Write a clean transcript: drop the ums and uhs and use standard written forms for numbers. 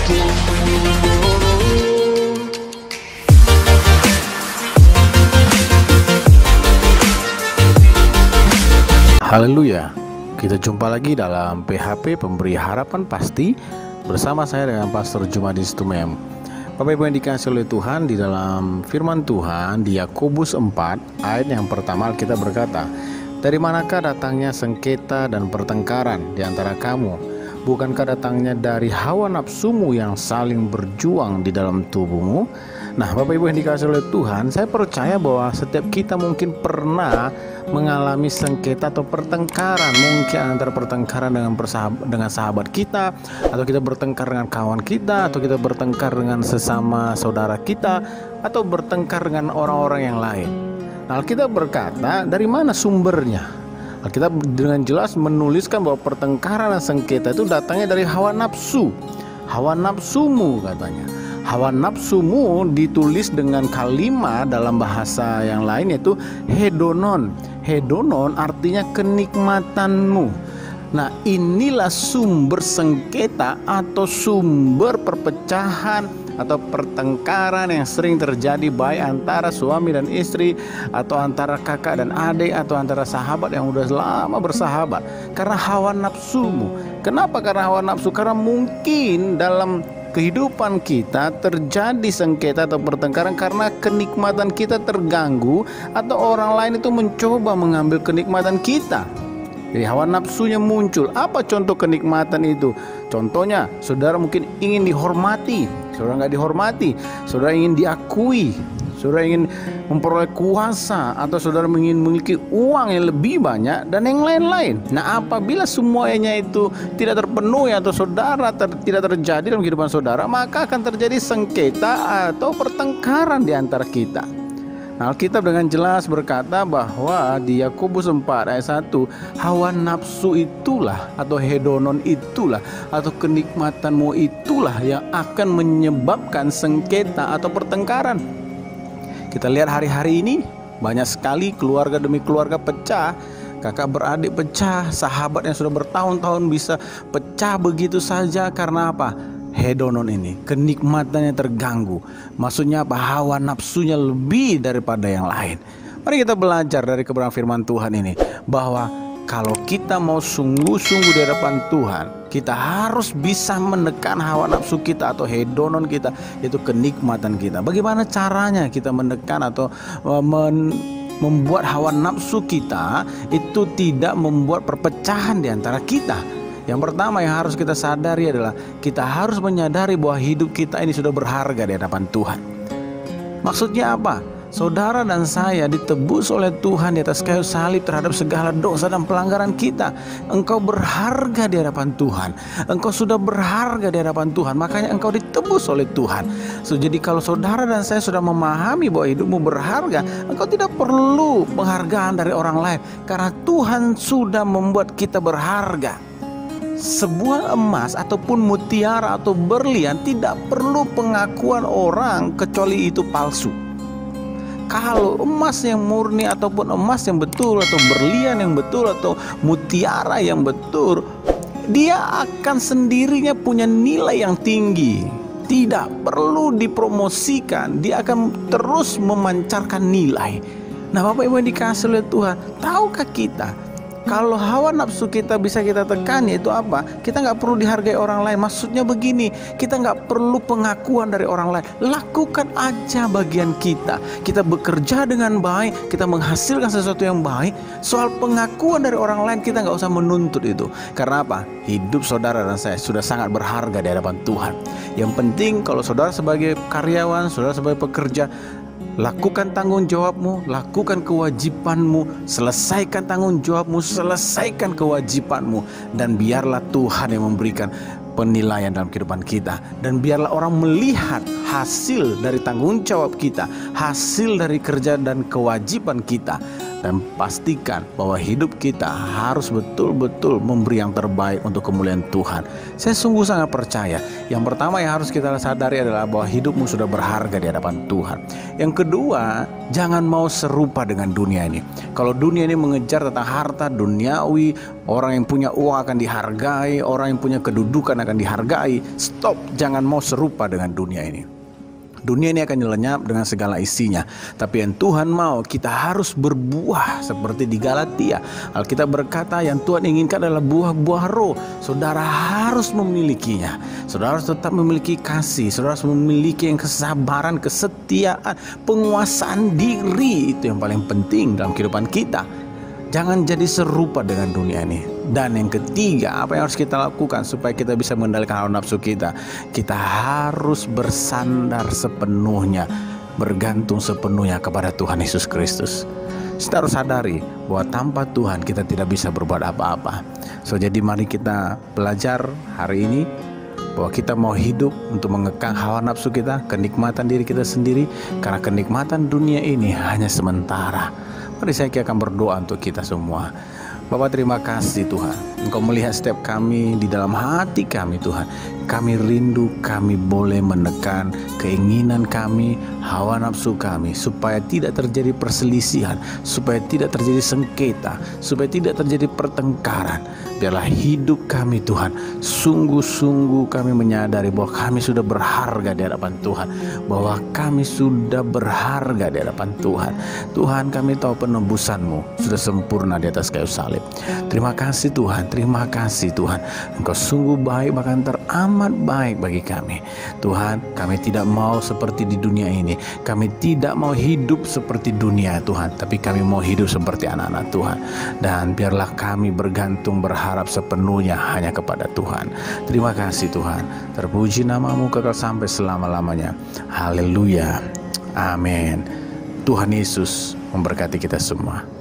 Haleluya, kita jumpa lagi dalam PHP Pemberi Harapan Pasti bersama saya dengan Pastor Jumadis Tumem. Bapak Ibu yang dikasihi oleh Tuhan, di dalam firman Tuhan di Yakobus 4 ayat yang pertama kita berkata, "Dari manakah datangnya sengketa dan pertengkaran di antara kamu? Bukankah datangnya dari hawa nafsumu yang saling berjuang di dalam tubuhmu?" Nah, Bapak Ibu yang dikasihi oleh Tuhan, saya percaya bahwa setiap kita mungkin pernah mengalami sengketa atau pertengkaran, mungkin antara pertengkaran dengan sahabat kita, atau kita bertengkar dengan kawan kita, atau kita bertengkar dengan sesama saudara kita, atau bertengkar dengan orang-orang yang lain. Nah, Alkitab berkata, dari mana sumbernya? Alkitab dengan jelas menuliskan bahwa pertengkaran dan sengketa itu datangnya dari hawa nafsu. Hawa nafsumu katanya. Hawa nafsumu ditulis dengan kalimat dalam bahasa yang lain yaitu hedonon. Hedonon artinya kenikmatanmu. Nah, inilah sumber sengketa atau sumber perpecahan atau pertengkaran yang sering terjadi baik antara suami dan istri, atau antara kakak dan adik, atau antara sahabat yang udah lama bersahabat. Karena hawa nafsumu. Kenapa karena hawa nafsu? Karena mungkin dalam kehidupan kita terjadi sengketa atau pertengkaran karena kenikmatan kita terganggu, atau orang lain itu mencoba mengambil kenikmatan kita. Jadi hawa nafsunya muncul. Apa contoh kenikmatan itu? Contohnya, saudara mungkin ingin dihormati, saudara nggak dihormati, saudara ingin diakui, saudara ingin memperoleh kuasa, atau saudara ingin memiliki uang yang lebih banyak, dan yang lain-lain. Nah, apabila semuanya itu tidak terpenuhi atau saudara tidak terjadi dalam kehidupan saudara, maka akan terjadi sengketa atau pertengkaran di antara kita. Nah, Alkitab dengan jelas berkata bahwa di Yakobus 4 ayat 1, hawa nafsu itulah atau hedonon itulah atau kenikmatanmu itulah yang akan menyebabkan sengketa atau pertengkaran. Kita lihat hari-hari ini banyak sekali keluarga demi keluarga pecah, kakak beradik pecah, sahabat yang sudah bertahun-tahun bisa pecah begitu saja karena apa? Hedonon ini, kenikmatannya terganggu. Maksudnya apa? Hawa nafsunya lebih daripada yang lain. Mari kita belajar dari kebenaran firman Tuhan ini, bahwa kalau kita mau sungguh-sungguh di hadapan Tuhan, kita harus bisa menekan hawa nafsu kita atau hedonon kita, yaitu kenikmatan kita. Bagaimana caranya kita menekan atau membuat hawa nafsu kita itu tidak membuat perpecahan di antara kita? Yang pertama yang harus kita sadari adalah kita harus menyadari bahwa hidup kita ini sudah berharga di hadapan Tuhan. Maksudnya apa? Saudara dan saya ditebus oleh Tuhan di atas kayu salib terhadap segala dosa dan pelanggaran kita. Engkau berharga di hadapan Tuhan. Engkau sudah berharga di hadapan Tuhan. Makanya engkau ditebus oleh Tuhan. Jadi kalau saudara dan saya sudah memahami bahwa hidupmu berharga, engkau tidak perlu penghargaan dari orang lain. Karena Tuhan sudah membuat kita berharga. Sebuah emas ataupun mutiara atau berlian tidak perlu pengakuan orang kecuali itu palsu. Kalau emas yang murni ataupun emas yang betul, atau berlian yang betul, atau mutiara yang betul, dia akan sendirinya punya nilai yang tinggi. Tidak perlu dipromosikan, dia akan terus memancarkan nilai. Nah, Bapak Ibu yang dikasihi oleh Tuhan, tahukah kita kalau hawa nafsu kita bisa kita tekan, yaitu apa? Kita nggak perlu dihargai orang lain. Maksudnya begini, kita nggak perlu pengakuan dari orang lain. Lakukan aja bagian kita. Kita bekerja dengan baik, kita menghasilkan sesuatu yang baik. Soal pengakuan dari orang lain kita nggak usah menuntut itu. Karena apa? Hidup saudara dan saya sudah sangat berharga di hadapan Tuhan. Yang penting kalau saudara sebagai karyawan, saudara sebagai pekerja, lakukan tanggung jawabmu, lakukan kewajibanmu, selesaikan tanggung jawabmu, selesaikan kewajibanmu, dan biarlah Tuhan yang memberikan penilaian dalam kehidupan kita. Dan biarlah orang melihat hasil dari tanggung jawab kita, hasil dari kerja dan kewajiban kita. dan pastikan bahwa hidup kita harus betul-betul memberi yang terbaik untuk kemuliaan Tuhan. Saya sungguh sangat percaya. Yang pertama yang harus kita sadari adalah bahwa hidupmu sudah berharga di hadapan Tuhan. Yang kedua, jangan mau serupa dengan dunia ini. Kalau dunia ini mengejar tentang harta duniawi, orang yang punya uang akan dihargai, orang yang punya kedudukan akan dihargai. Stop, jangan mau serupa dengan dunia ini. Dunia ini akan lenyap dengan segala isinya. Tapi yang Tuhan mau, kita harus berbuah seperti di Galatia. Alkitab berkata yang Tuhan inginkan adalah buah-buah roh. Saudara harus memilikinya. Saudara harus tetap memiliki kasih. Saudara harus memiliki yang kesabaran, kesetiaan, penguasaan diri. Itu yang paling penting dalam kehidupan kita. Jangan jadi serupa dengan dunia ini. Dan yang ketiga, apa yang harus kita lakukan supaya kita bisa mengendalikan hawa nafsu kita? Kita harus bersandar sepenuhnya, bergantung sepenuhnya kepada Tuhan Yesus Kristus. Kita harus sadari bahwa tanpa Tuhan kita tidak bisa berbuat apa-apa. Jadi mari kita belajar hari ini bahwa kita mau hidup untuk mengekang hawa nafsu kita, kenikmatan diri kita sendiri, karena kenikmatan dunia ini hanya sementara. Mari saya akan berdoa untuk kita semua. Bapak, terima kasih Tuhan, Engkau melihat setiap kami di dalam hati kami Tuhan. Kami rindu kami boleh menekan keinginan kami, hawa nafsu kami, supaya tidak terjadi perselisihan, supaya tidak terjadi sengketa, supaya tidak terjadi pertengkaran. Biarlah hidup kami Tuhan, sungguh-sungguh kami menyadari bahwa kami sudah berharga di hadapan Tuhan, bahwa kami sudah berharga di hadapan Tuhan. Tuhan, kami tahu penebusan-Mu sudah sempurna di atas kayu salib. Terima kasih Tuhan, terima kasih Tuhan. Engkau sungguh baik, bahkan teramat baik bagi kami. Tuhan, kami tidak mau seperti di dunia ini. Kami tidak mau hidup seperti dunia Tuhan, tapi kami mau hidup seperti anak-anak Tuhan. Dan biarlah kami bergantung, berharap sepenuhnya hanya kepada Tuhan. Terima kasih Tuhan. Terpuji nama-Mu kekal sampai selama-lamanya. Haleluya. Amin. Tuhan Yesus memberkati kita semua.